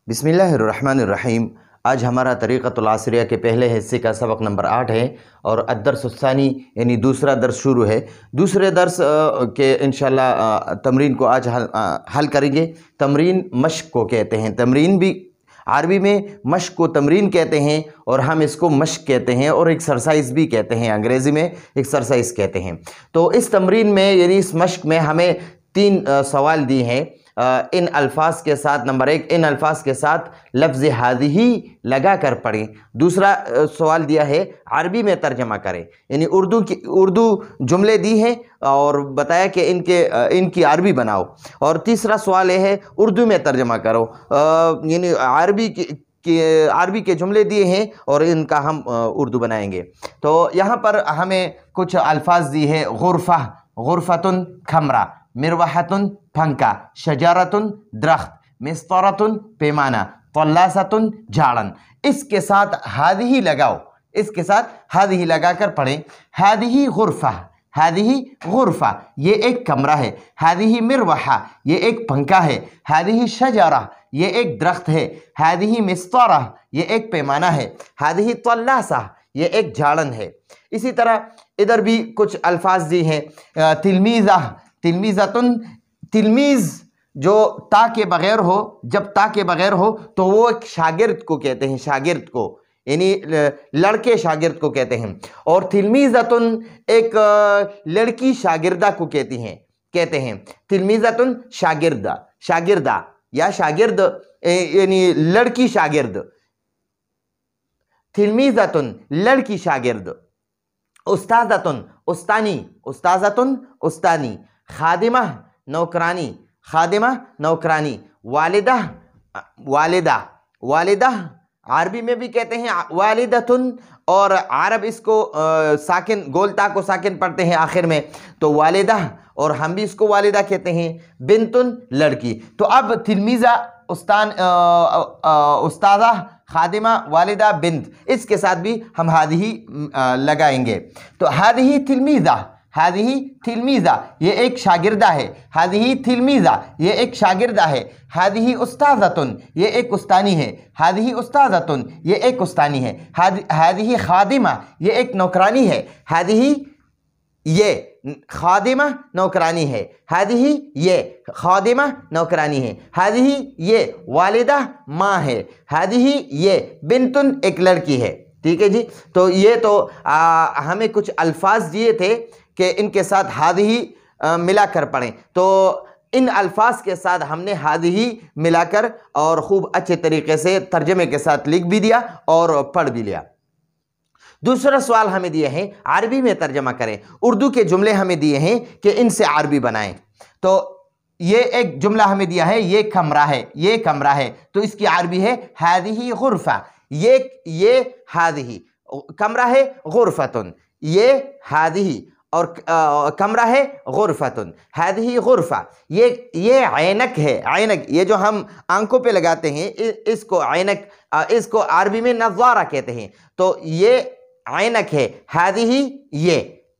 बिस्मिल्लाहिर्रहमानिर्रहीम। आज हमारा तरीक़तुल आसरिया के पहले हिस्से का सबक नंबर 8 है और अद्दर्सुस्सानी यानी दूसरा दर्स शुरू है। दूसरे दर्स के इंशाअल्लाह तमरीन को आज हल करेंगे। तमरीन मश्क को कहते हैं। तमरीन भी अरबी में मश्क को तमरीन कहते हैं और हम इसको मश्क कहते हैं और एक्सरसाइज भी कहते हैं, अंग्रेज़ी में एक्सरसाइज कहते हैं। तो इस तमरीन में यानी इस मश्क में हमें 3 सवाल दिए हैं इन अल्फाज के साथ। नंबर 1, इन अल्फाज के साथ लफ्ज़ हादिही लगा कर पढ़ें। दूसरा सवाल दिया है अरबी में तर्जमा करें, यानी उर्दू जुमले दी हैं और बताया कि इनकी अरबी बनाओ। और तीसरा सवाल ये है उर्दू में तर्जमा करो, यानी अरबी के जुमले दिए हैं और इनका हम उर्दू बनाएंगे। तो यहाँ पर हमें कुछ अल्फाज दी है। गुरफ़ा, गुरफ़तुन खमरा, मिरवाहतुन पंखा, शजारतुन दरख्त, मिस्तरतुन पैमाना, तल्लासतुन झाड़न। इसके साथ हादिही लगाओ, इसके साथ हादिही लगा कर पढ़ें। हादिही गुरफ़ा, हादिही गुरफ़ा ये एक कमरा है। हादिही मिरवाहा ये एक पंखा है। हादिही शजारा ये एक दरख्त है। हादिही मिस्तरा ये एक पैमाना है। हादिही तल्लासा ये एक झाड़न है। इसी तरह इधर भी कुछ अल्फाज दी हैं। तिलमीज़ा, तिलमीज़तुन, तिलमीज़ जो ता के बग़ैर हो, जब ता के बग़ैर हो तो वो एक शागिर्द को कहते हैं, शागिर्द को यानी लड़के शागिर्द को कहते हैं। और तिलमीज़तुन एक लड़की शागिर्दा को कहते हैं। तिलमीज़तुन शागिर्दा, शागिर्दा या शागिर्द यानी लड़की शागिर्द। तिलमीज़तुन लड़की शागिर्द। उस्ताज़तुन उस्तानी, उस्ताज़तुन उस्तानी। खादिमा नौकरानी, खादिमा नौकरानी। वालिदा, वालिदा, वालिदा अरबी में भी कहते हैं वालिदतुन और अरब इसको साकिन गोलता को साकिन पढ़ते हैं आखिर में, तो वालिदा, और हम भी इसको वालिदा कहते हैं। बिनतुन लड़की। तो अब तिलमीज़ा, उस्ताज़ा, खादिमा, वालिदा, बिंत, इसके साथ भी हम हादिही लगाएंगे। तो हादिही तिलमीज़ा, हादिही तिलमीज़ा ये एक शागिर्दा है। हादिही तिलमीज़ा ये एक शागिर्दा है। हादिही उस्ताज़तुन ये एक उस्तानी है। हादिही उस्ताज़तुन ये एक उस्तानी है। हादिही खादिमा ये एक नौकरानी है। हादिही ये खादिमा नौकरानी है। हादिही ये खादिमा नौकरानी है। हादिही ये वालिदा माँ है। हादिही ये बिनतुन एक लड़की है। ठीक है जी। तो ये तो हमें कुछ अल्फाज दिए थे कि इनके साथ हादिही मिलाकर पढ़ें। तो इन अल्फाज के साथ हमने हादिही मिलाकर और खूब अच्छे तरीके से तर्जमे के साथ लिख भी दिया और पढ़ भी लिया। दूसरा सवाल हमें दिए हैं अरबी में तर्जमा करें। उर्दू के जुमले हमें दिए हैं कि इनसे अरबी बनाएं। तो ये एक जुमला हमें दिया है, ये कमरा है, ये कमरा है, तो इसकी अरबी है हादिही गुरफ़ा। ये हादिही कमरा है, गुरफ़तुन ये हादिही, और कमरा है गुरफ़तुन। हादिही गुरफ़ा ये ऐनक है। ऐनक ये जो हम आंखों पे लगाते हैं इसको ऐनक, इसको अरबी में नज़ारा कहते हैं। तो ये ऐनक है। हादिही ये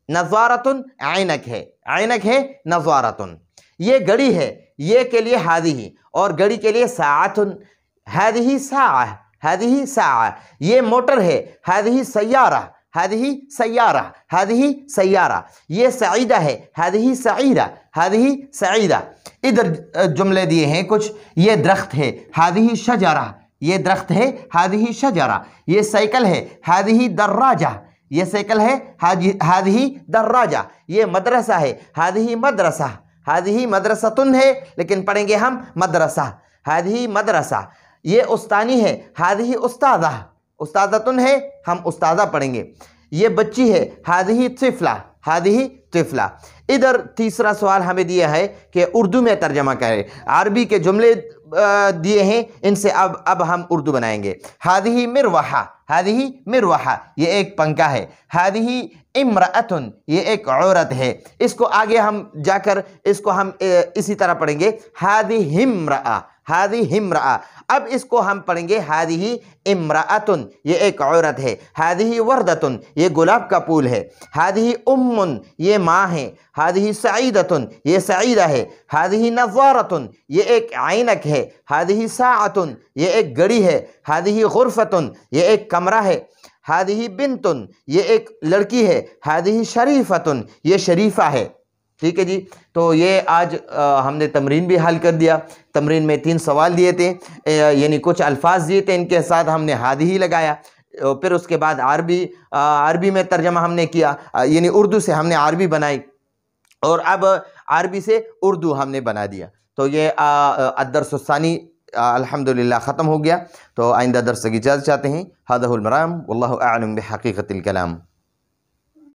नज़ारतुन ऐनक है, ऐनक है नज़ारतुन। ये घड़ी है, ये के लिए हादिही, और घड़ी के लिए साअतुन। हादिही साअ, हादिही साअ ये मोटर है। हादिही सय्यारा, हादिही सय्यारा, हादिही सय्यारा ये सईदा है। हादिही सईदा, हादिही सईदा। इधर जुमले दिए हैं कुछ। ये दरख्त है। हादिही शजरा ये दरख्त है। हादिही शजरा ये साइकिल है। हादिही दर्राजा ये साइकिल है। हादिही दर्राजा ये मदरसा है। हादिही मदरसा, हादिही मदरसतुन है लेकिन पढ़ेंगे हम मदरसा। हादिही मदरसा ये उस्तानी है। हादिही उस्तादा, उस्तादतुन है, हम उस्तादा पढ़ेंगे। ये बच्ची है। हादिही तिफला, हादिही तिफला। इधर तीसरा सवाल हमें दिया है कि उर्दू में तर्जमा करें। अरबी के जुमले दिए हैं, इनसे अब हम उर्दू बनाएंगे। हादिही मिरवाहा, हादिही मिरवाहा ये एक पंखा है। हादिही इम्रअतुन ये एक औरत है। इसको आगे हम जाकर इसको हम इसी तरह पढ़ेंगे। हादिही इम्रअ, हादिही इम्रअ। अब इसको हम पढ़ेंगे हादिही इम्रअतुन, ये एक औरत है। हादिही वर्दतुन, ये गुलाब का फूल है। हादिही उम्मुन, ये माँ है। हादिही सईदतुन, ये सईदा है। हादिही नज़ारतुन, ये एक ऐनक है। हादिही साअतुन, ये एक घड़ी है। हादिही गुरफतुन, ये एक कमरा है। हादिही बिन्तुन, ये एक लड़की है। हादिही शरीफतुन, ये शरीफा है। ठीक है जी। तो ये आज हमने तमरीन भी हल कर दिया। तमरीन में 3 सवाल दिए थे, यानी कुछ अल्फाज दिए थे, इनके साथ हमने हादिही लगाया। फिर उसके बाद अरबी में तर्जमा हमने किया, यानी उर्दू से हमने अरबी बनाई, और अब अरबी से उर्दू हमने बना दिया। तो ये अद्दर्सुस्सानी अल्हम्दुलिल्लाह ख़त्म हो गया। तो आइंदा दर्स की इजाज़त चाहते हैं। हाज़ा हुल मराम वल्लाहु अअलम बिहक़ीक़तिल कलाम।